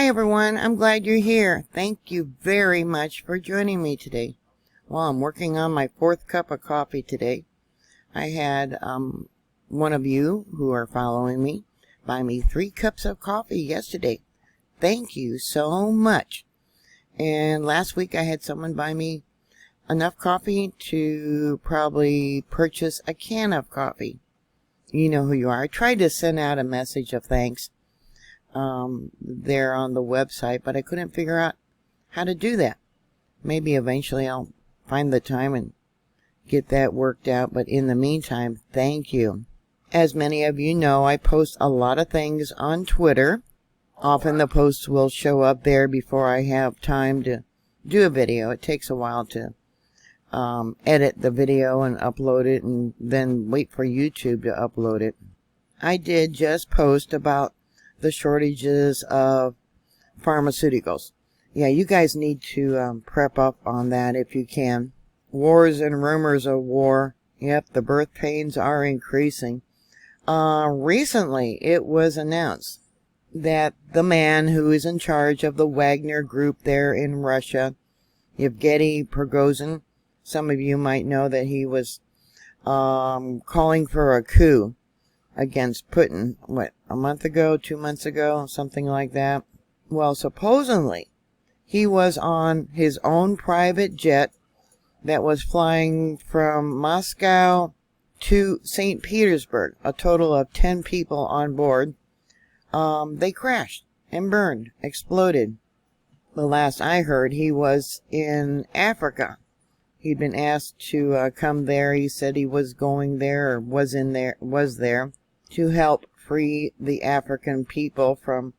everyone, I'm glad you're here. Thank you very much for joining me today. Well, I'm working on my 4th cup of coffee today. I had one of you who are following me buy me 3 cups of coffee yesterday. Thank you so much. And last week I had someone buy me enough coffee to probably purchase a can of coffee. You know who you are. I tried to send out a message of thanks there on the website, but I couldn't figure out how to do that. Maybe eventually I'll find the time and get that worked out, but in the meantime, thank you. As many of you know, I post a lot of things on Twitter. Often the posts will show up there before I have time to do a video. It takes a while to edit the video and upload it and then wait for YouTube to upload it. I did just post about the shortages of pharmaceuticals. Yeah, you guys need to prep up on that if you can. Wars and rumors of war. Yep, the birth pains are increasing. Recently, it was announced that the man who is in charge of the Wagner group there in Russia, Yevgeny Prigozhin, some of you might know that he was calling for a coup against Putin, a month ago, 2 months ago, something like that. Well, supposedly, he was on his own private jet that was flying from Moscow to St. Petersburg, a total of 10 people on board. They crashed and burned, exploded. The last I heard, he was in Africa. He'd been asked to come there. He said he was going there, or was there to help free the African people from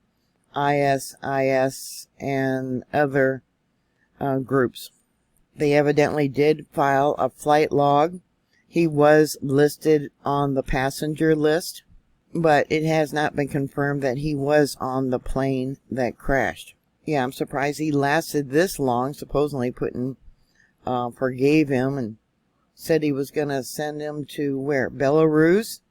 ISIS and other groups. They evidently did file a flight log. He was listed on the passenger list, but it has not been confirmed that he was on the plane that crashed. Yeah, I'm surprised he lasted this long. Supposedly Putin forgave him and said he was going to send him to where? Belarus?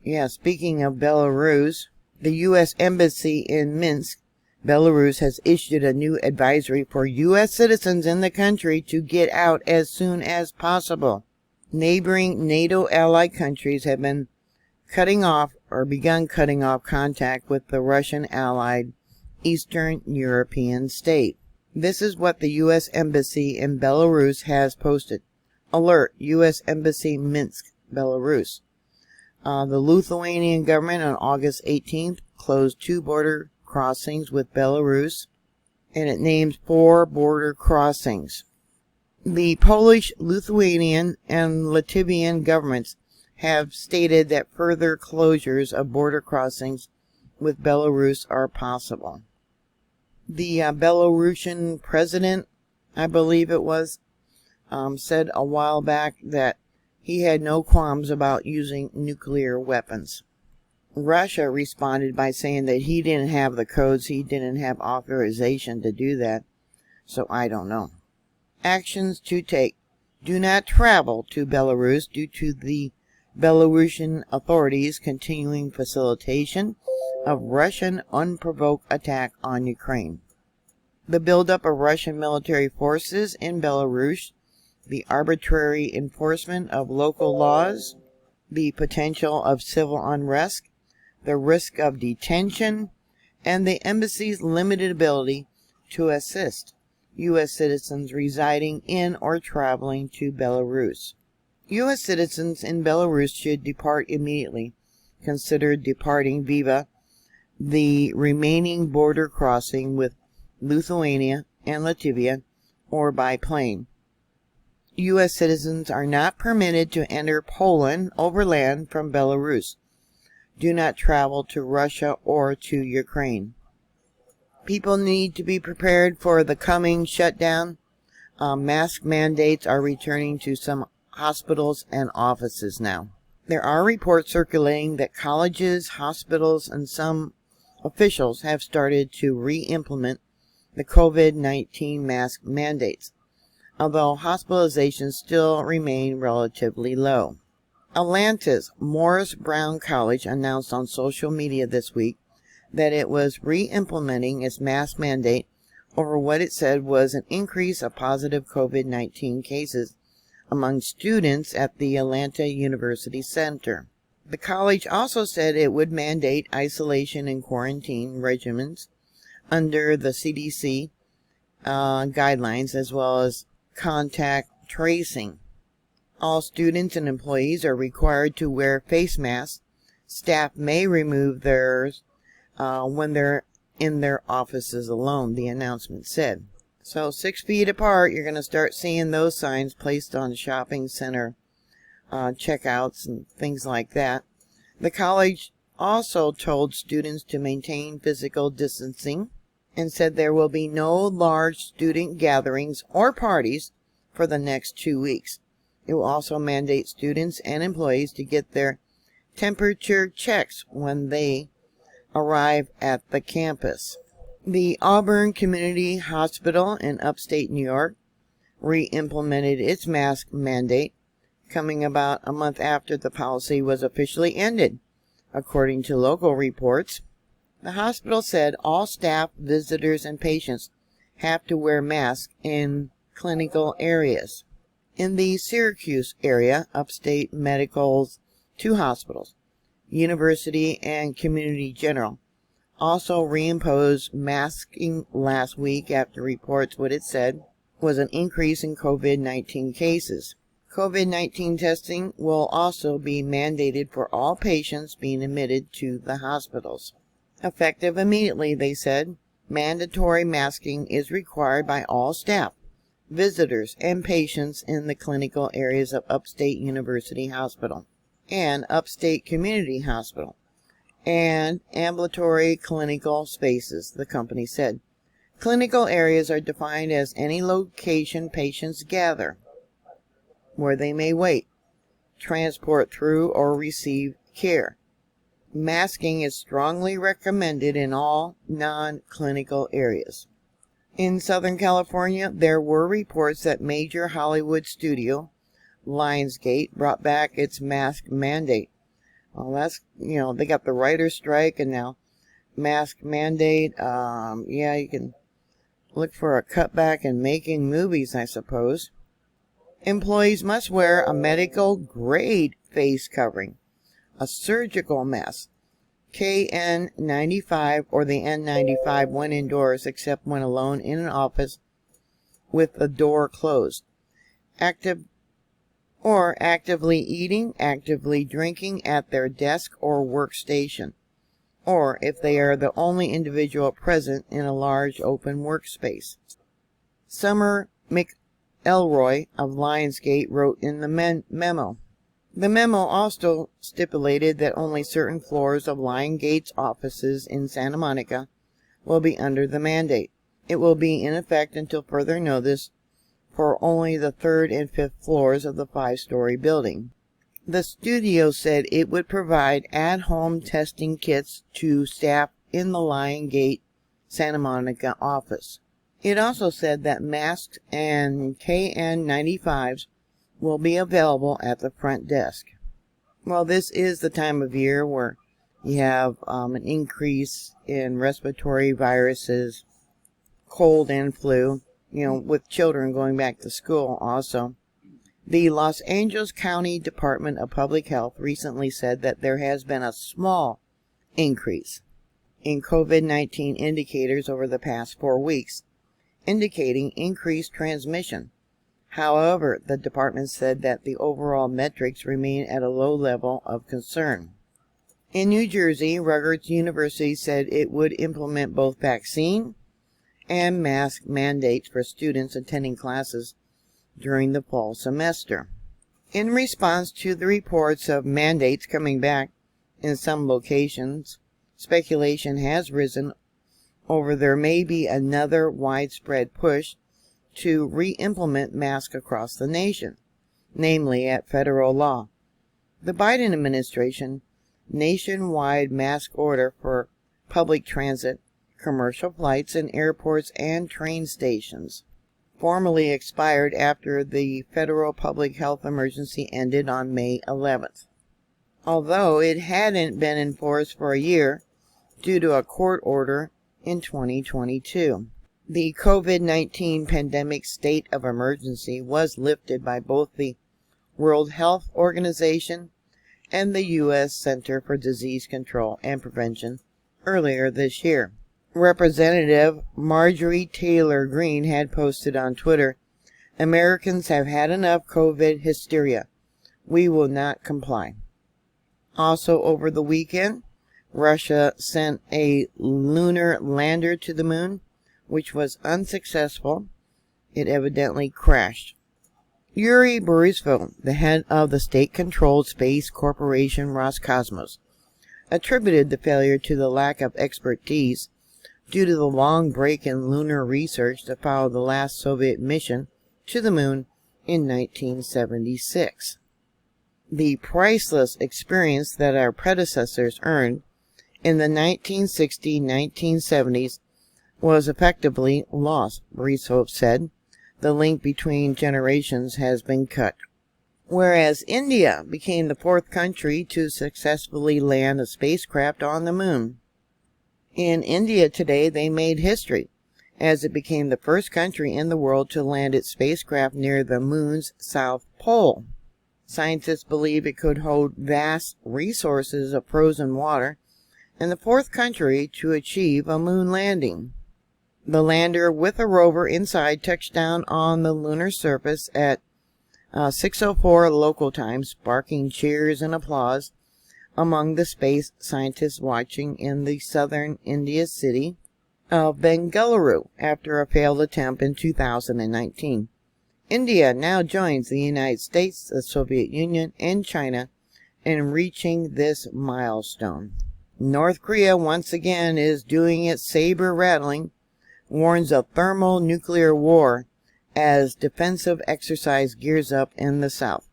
Yeah, speaking of Belarus, the U.S. Embassy in Minsk, Belarus, has issued a new advisory for U.S. citizens in the country to get out as soon as possible. Neighboring NATO allied countries have been begun cutting off contact with the Russian allied Eastern European state. This is what the U.S. Embassy in Belarus has posted. Alert, U.S. Embassy Minsk, Belarus. The Lithuanian government on August 18th closed 2 border crossings with Belarus, and it names 4 border crossings. The Polish, Lithuanian, and Latvian governments have stated that further closures of border crossings with Belarus are possible. The Belarusian president, I believe it was, said a while back that he had no qualms about using nuclear weapons. Russia responded by saying that he didn't have the codes, he didn't have authorization to do that, so I don't know. Actions to take. Do not travel to Belarus due to the Belarusian authorities' continuing facilitation of Russian unprovoked attack on Ukraine. The buildup of Russian military forces in Belarus, the arbitrary enforcement of local laws, the potential of civil unrest, the risk of detention, and the embassy's limited ability to assist U.S. citizens residing in or traveling to Belarus. U.S. citizens in Belarus should depart immediately. Consider departing via the remaining border crossing with Lithuania and Latvia or by plane. U.S. citizens are not permitted to enter Poland overland from Belarus. Do not travel to Russia or to Ukraine. People need to be prepared for the coming shutdown. Mask mandates are returning to some hospitals and offices now. There are reports circulating that colleges, hospitals, and some officials have started to re-implement the COVID-19 mask mandates, although hospitalizations still remain relatively low. Atlanta's Morris Brown College announced on social media this week that it was re-implementing its mask mandate over what it said was an increase of positive COVID-19 cases among students at the Atlanta University Center. The college also said it would mandate isolation and quarantine regimens under the CDC guidelines, as well as contact tracing. All students and employees are required to wear face masks. Staff may remove theirs when they're in their offices alone, the announcement said. So 6 feet apart, you're going to start seeing those signs placed on shopping center checkouts and things like that. The college also told students to maintain physical distancing and said there will be no large student gatherings or parties for the next 2 weeks. It will also mandate students and employees to get their temperature checks when they arrive at the campus. The Auburn Community Hospital in upstate New York re-implemented its mask mandate, coming about a month after the policy was officially ended. According to local reports, the hospital said all staff, visitors, and patients have to wear masks in clinical areas. In the Syracuse area, Upstate Medical's 2 hospitals, University and Community General, also reimposed masking last week after reports what it said was an increase in COVID-19 cases. COVID-19 testing will also be mandated for all patients being admitted to the hospitals. Effective immediately, they said, mandatory masking is required by all staff, visitors, and patients in the clinical areas of Upstate University Hospital and Upstate Community Hospital and ambulatory clinical spaces, the company said. Clinical areas are defined as any location patients gather, where they may wait, transport through, or receive care. Masking is strongly recommended in all non-clinical areas. In Southern California, there were reports that major Hollywood studio, Lionsgate, brought back its mask mandate. Well, that's, they got the writer's strike and now mask mandate. Yeah, you can look for a cutback in making movies, I suppose. Employees must wear a medical grade face covering, a surgical mask, KN95 or the N95 when indoors, except when alone in an office with the door closed. Actively eating, actively drinking at their desk or workstation, or if they are the only individual present in a large open workspace. Summer McElroy of Lionsgate wrote in the memo. The memo also stipulated that only certain floors of Lionsgate's offices in Santa Monica will be under the mandate. It will be in effect until further notice for only the 3rd and 5th floors of the 5-story building. The studio said it would provide at-home testing kits to staff in the Lionsgate Santa Monica office. It also said that masks and KN95s will be available at the front desk. Well, this is the time of year where you have an increase in respiratory viruses, cold and flu, with children going back to school also. The Los Angeles County Department of Public Health recently said that there has been a small increase in COVID-19 indicators over the past 4 weeks, indicating increased transmission. However, the department said that the overall metrics remain at a low level of concern. In New Jersey, Rutgers University said it would implement both vaccine and mask mandates for students attending classes during the fall semester. In response to the reports of mandates coming back in some locations, speculation has risen over there may be another widespread push to re-implement masks across the nation, namely at federal law. The Biden administration nationwide mask order for public transit, commercial flights, and airports and train stations formally expired after the federal public health emergency ended on May 11th. Although it hadn't been enforced for a year, due to a court order in 2022. The COVID-19 pandemic state of emergency was lifted by both the World Health Organization and the U.S. Center for Disease Control and Prevention earlier this year. Representative Marjorie Taylor Greene had posted on Twitter, "Americans have had enough COVID hysteria. We will not comply." Also over the weekend, Russia sent a lunar lander to the moon, which was unsuccessful. It evidently crashed. Yuri Borisov, the head of the state-controlled space corporation Roscosmos, attributed the failure to the lack of expertise due to the long break in lunar research that followed the last Soviet mission to the moon in 1976. The priceless experience that our predecessors earned in the 1960-1970s was effectively lost, Borisov said. The link between generations has been cut. Whereas India became the fourth country to successfully land a spacecraft on the moon. In India today, they made history, as it became the first country in the world to land its spacecraft near the moon's south pole. Scientists believe it could hold vast resources of frozen water, and the fourth country to achieve a moon landing. The lander with a rover inside touched down on the lunar surface at 6:04 local time, sparking cheers and applause among the space scientists watching in the southern India city of Bengaluru after a failed attempt in 2019. India now joins the United States, the Soviet Union, and China in reaching this milestone. North Korea once again is doing its saber rattling, warns of thermonuclear war as defensive exercise gears up in the South.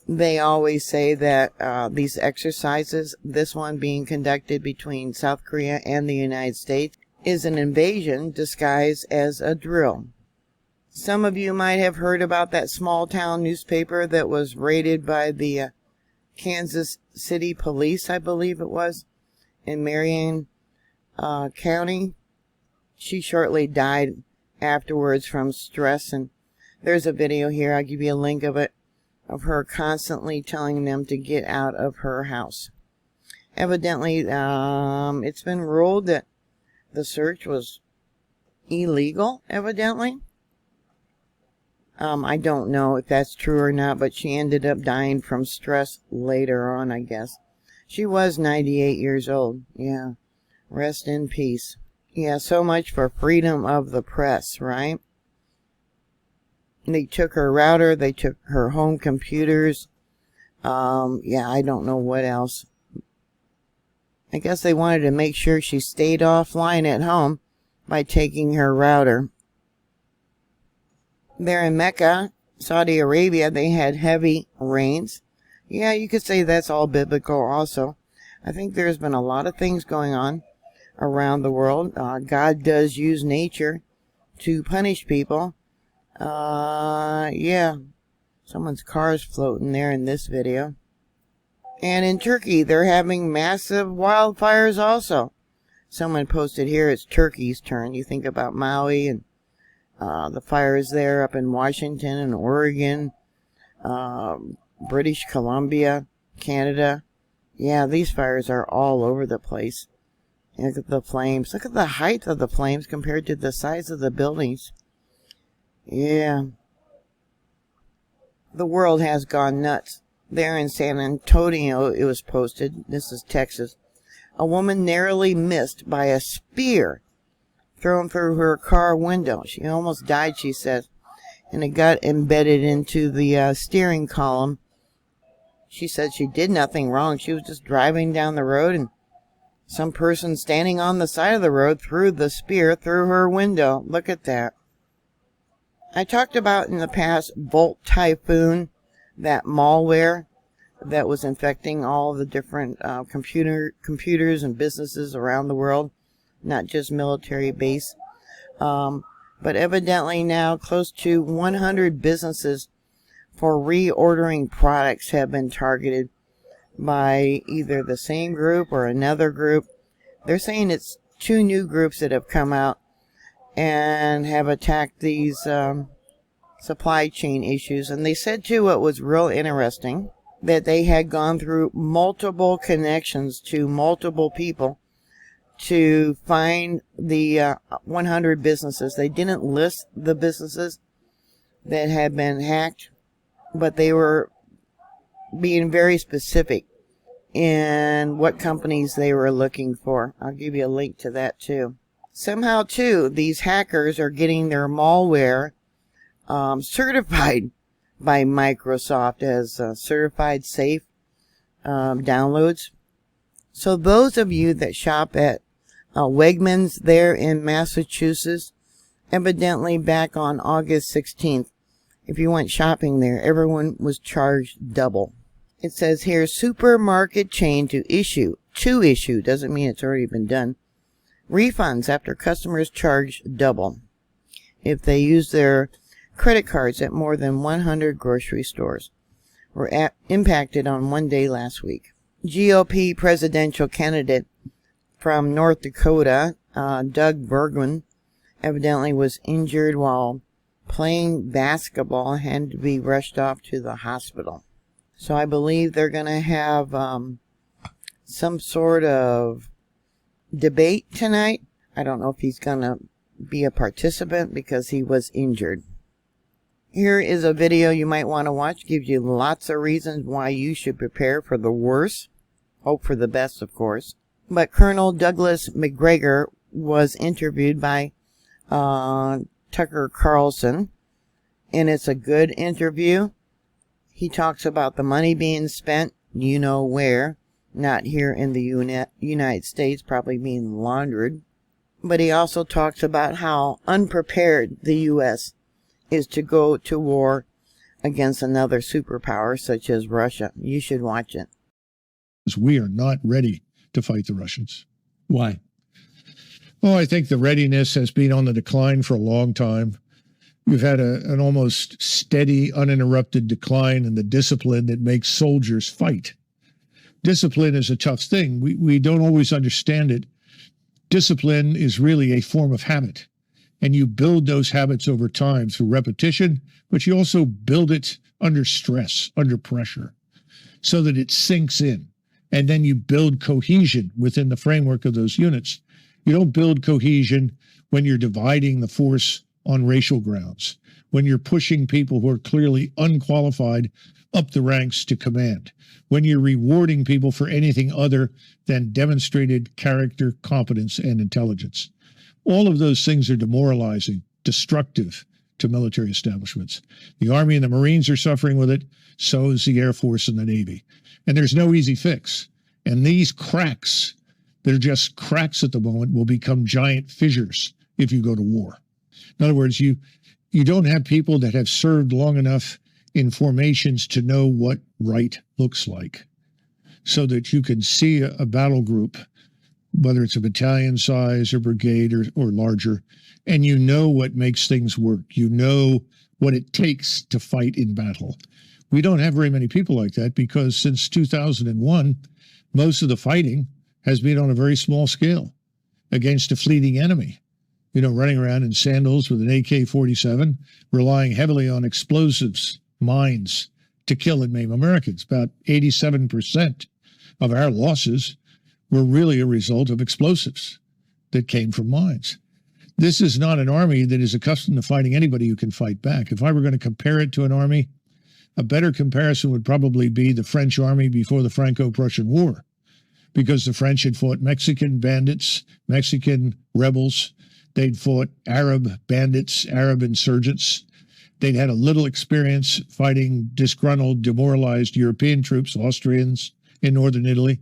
They always say that these exercises, this one being conducted between South Korea and the United States, is an invasion disguised as a drill. Some of you might have heard about that small town newspaper that was raided by the Kansas City police, I believe it was, in Marion County. She shortly died afterwards from stress, and there's a video here, I'll give you a link of it, of her constantly telling them to get out of her house. Evidently, it's been ruled that the search was illegal, evidently. I don't know if that's true or not, but she ended up dying from stress later on, I guess. She was 98 years old. Yeah. Rest in peace. Yeah, so much for freedom of the press, right? They took her router, they took her home computers. Yeah, I don't know what else. I guess they wanted to make sure she stayed offline at home by taking her router. There in Mecca, Saudi Arabia, they had heavy rains. Yeah, you could say that's all biblical also. I think there's been a lot of things going on around the world. God does use nature to punish people. Yeah, someone's car is floating there in this video. And in Turkey, they're having massive wildfires also. Someone posted here, it's Turkey's turn. You think about Maui and the fires there up in Washington and Oregon, British Columbia, Canada. Yeah, these fires are all over the place. Look at the flames. Look at the height of the flames compared to the size of the buildings. Yeah. The world has gone nuts. There in San Antonio, it was posted. This is Texas. A woman narrowly missed by a spear thrown through her car window. She almost died, she says, and it got embedded into the steering column. She said she did nothing wrong. She was just driving down the road, and some person standing on the side of the road threw the spear through her window. Look at that. I talked about in the past Volt Typhoon, that malware that was infecting all the different computers and businesses around the world, not just military base. But evidently now close to 100 businesses for reordering products have been targeted by either the same group or another group. They're saying it's 2 new groups that have come out and have attacked these supply chain issues. And they said, too, what was real interesting, that they had gone through multiple connections to multiple people to find the 100 businesses. They didn't list the businesses that had been hacked, but they were being very specific in what companies they were looking for. I'll give you a link to that, too. Somehow, too, these hackers are getting their malware certified by Microsoft as certified safe downloads. So those of you that shop at Wagner's there in Massachusetts, evidently back on August 16th, if you went shopping there, everyone was charged double. It says here, supermarket chain to issue, doesn't mean it's already been done, refunds after customers charge double if they use their credit cards at more than 100 grocery stores. Were impacted on one day last week. GOP presidential candidate from North Dakota, Doug Burgum, evidently was injured while playing basketball and had to be rushed off to the hospital. So I believe they're going to have some sort of debate tonight. I don't know if he's going to be a participant because he was injured. Here is a video you might want to watch. Gives you lots of reasons why you should prepare for the worst. Hope for the best, of course. But Colonel Douglas Macgregor was interviewed by Tucker Carlson, and it's a good interview. He talks about the money being spent, you know where, not here in the United States, probably being laundered. But he also talks about how unprepared the U.S. is to go to war against another superpower such as Russia. You should watch it. We are not ready to fight the Russians. Why? Oh, I think the readiness has been on the decline for a long time. We've had an almost steady, uninterrupted decline in the discipline that makes soldiers fight. Discipline is a tough thing. We don't always understand it. Discipline is really a form of habit. And you build those habits over time through repetition, but you also build it under stress, under pressure, so that it sinks in. And then you build cohesion within the framework of those units. You don't build cohesion when you're dividing the force on racial grounds, when you're pushing people who are clearly unqualified up the ranks to command, when you're rewarding people for anything other than demonstrated character, competence, and intelligence. All of those things are demoralizing, destructive to military establishments. The Army and the Marines are suffering with it. So is the Air Force and the Navy. And there's no easy fix. And these cracks, they're just cracks at the moment, will become giant fissures if you go to war. In other words, you don't have people that have served long enough in formations to know what right looks like, so that you can see a battle group, whether it's a battalion size or brigade or larger, and you know what makes things work. You know what it takes to fight in battle. We don't have very many people like that because since 2001, most of the fighting has been on a very small scale against a fleeting enemy. You know, running around in sandals with an AK-47, relying heavily on explosives, mines, to kill and maim Americans. About 87% of our losses were really a result of explosives that came from mines. This is not an army that is accustomed to fighting anybody who can fight back. If I were going to compare it to an army, a better comparison would probably be the French army before the Franco-Prussian War, because the French had fought Mexican bandits, Mexican rebels. They'd fought Arab bandits, Arab insurgents. They'd had a little experience fighting disgruntled, demoralized European troops, Austrians in northern Italy,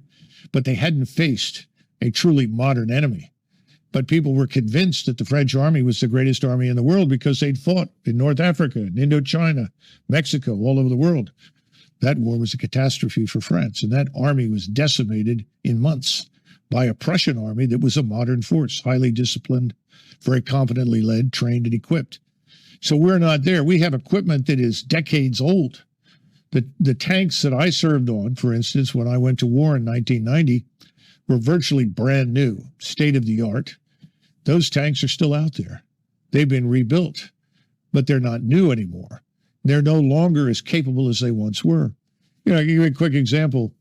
but they hadn't faced a truly modern enemy. But people were convinced that the French army was the greatest army in the world because they'd fought in North Africa, in Indochina, Mexico, all over the world. That war was a catastrophe for France, and that army was decimated in months by a Prussian army that was a modern force, highly disciplined, very competently led, trained, and equipped. So we're not there. We have equipment that is decades old. The tanks that I served on, for instance, when I went to war in 1990, were virtually brand new, state of the art. Those tanks are still out there. They've been rebuilt, but they're not new anymore. They're no longer as capable as they once were. You know, I'll give you a quick example.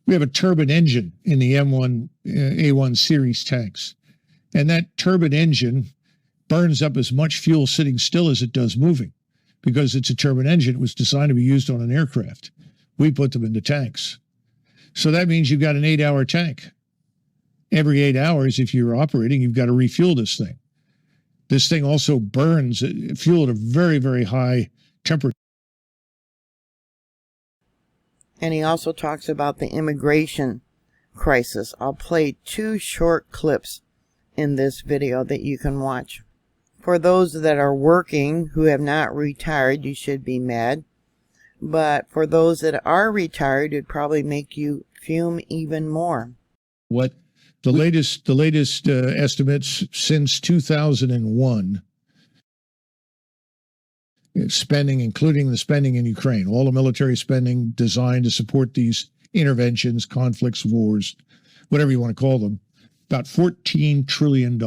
We have a turbine engine in the M1 A1 series tanks, and that turbine engine burns up as much fuel sitting still as it does moving, because it's a turbine engine. It was designed to be used on an aircraft. We put them into tanks. So that means you've got an 8-hour tank. Every 8 hours, if you're operating, you've got to refuel this thing. This thing also burns fuel at a very, very high temperature. And he also talks about the immigration crisis. I'll play 2 short clips in this video that you can watch. For those that are working who have not retired, you should be mad. But for those that are retired, it'd probably make you fume even more. What the latest estimates since 2001, spending, including the spending in Ukraine, all the military spending designed to support these interventions, conflicts, wars, whatever you want to call them, about $14 trillion.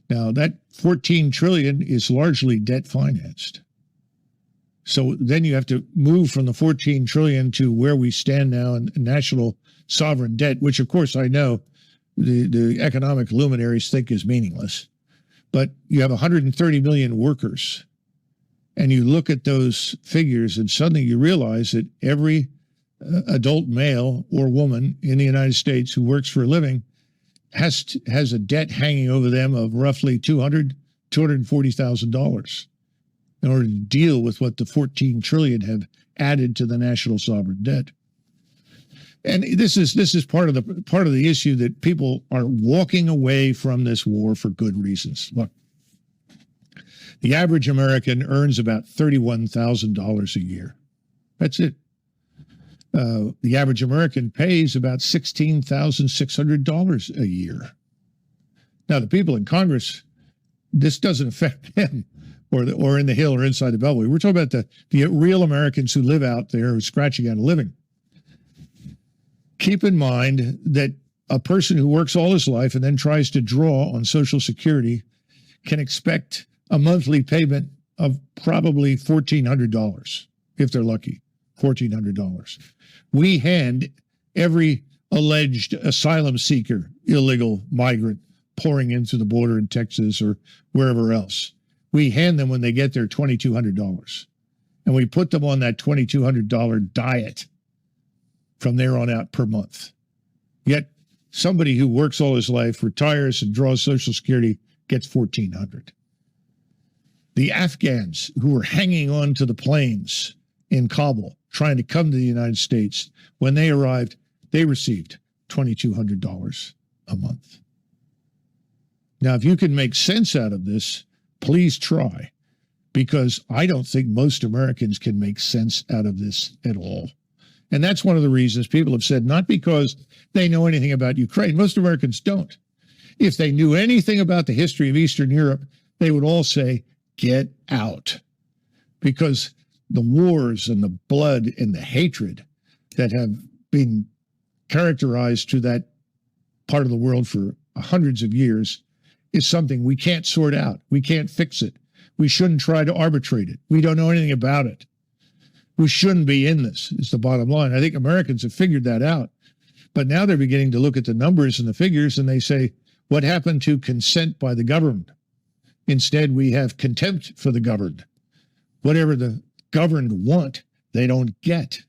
Now, that $14 trillion is largely debt financed. So then you have to move from the $14 trillion to where we stand now in national sovereign debt, which, of course, I know the economic luminaries think is meaningless. But you have 130 million workers, and you look at those figures, and suddenly you realize that every adult male or woman in the United States who works for a living has a debt hanging over them of roughly $240,000 in order to deal with what the 14 trillion have added to the national sovereign debt. And this is part of the issue, that people are walking away from this war for good reasons. Look, the average American earns about $31,000 a year. That's it. The average American pays about $16,600 a year. Now, the people in Congress, this doesn't affect them, or in the Hill or inside the Beltway. We're talking about the real Americans who live out there, who are scratching out a living. Keep in mind that a person who works all his life and then tries to draw on Social Security can expect a monthly payment of probably $1,400, if they're lucky, $1,400. We hand every alleged asylum seeker, illegal migrant pouring in through the border in Texas or wherever else, we hand them, when they get there, $2,200. And we put them on that $2,200 diet from there on out per month. Yet somebody who works all his life, retires and draws Social Security, gets $1,400. The Afghans who were hanging on to the planes in Kabul trying to come to the United States, when they arrived, they received $2,200 a month. Now, if you can make sense out of this, please try, because I don't think most Americans can make sense out of this at all. And that's one of the reasons people have said, not because they know anything about Ukraine. Most Americans don't. If they knew anything about the history of Eastern Europe, they would all say, get out. Because the wars and the blood and the hatred that have been characterized to that part of the world for hundreds of years is something we can't sort out. We can't fix it. We shouldn't try to arbitrate it. We don't know anything about it. We shouldn't be in this, is the bottom line. I think Americans have figured that out. But now they're beginning to look at the numbers and the figures, and they say, what happened to consent by the governed? Instead, we have contempt for the governed. Whatever the governed want, they don't get.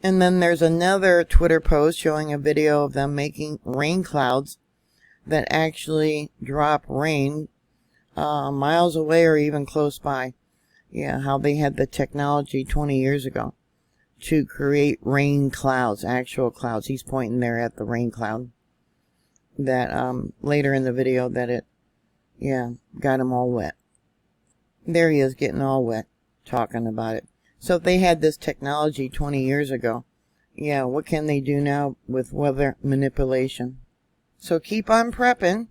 And then there's another Twitter post showing a video of them making rain clouds that actually drop rain miles away or even close by. Yeah, how they had the technology 20 years ago to create rain clouds, actual clouds. He's pointing there at the rain cloud. That later in the video that it, got him all wet. There he is getting all wet talking about it. So if they had this technology 20 years ago, what can they do now with weather manipulation? So keep on prepping.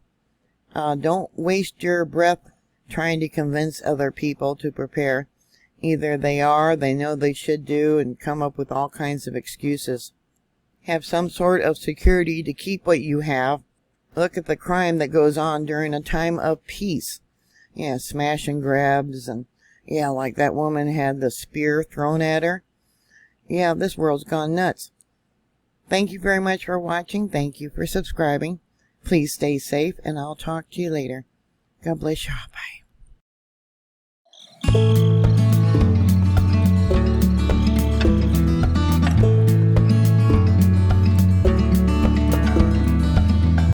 Don't waste your breath trying to convince other people to prepare. Either they know they should do, and come up with all kinds of excuses. have some sort of security to keep what you have. Look at the crime that goes on during a time of peace. Yeah, smash and grabs, and yeah, like that woman had the spear thrown at her. Yeah, this world's gone nuts. Thank you very much for watching. Thank you for subscribing. Please stay safe, and I'll talk to you later. God bless you. Bye.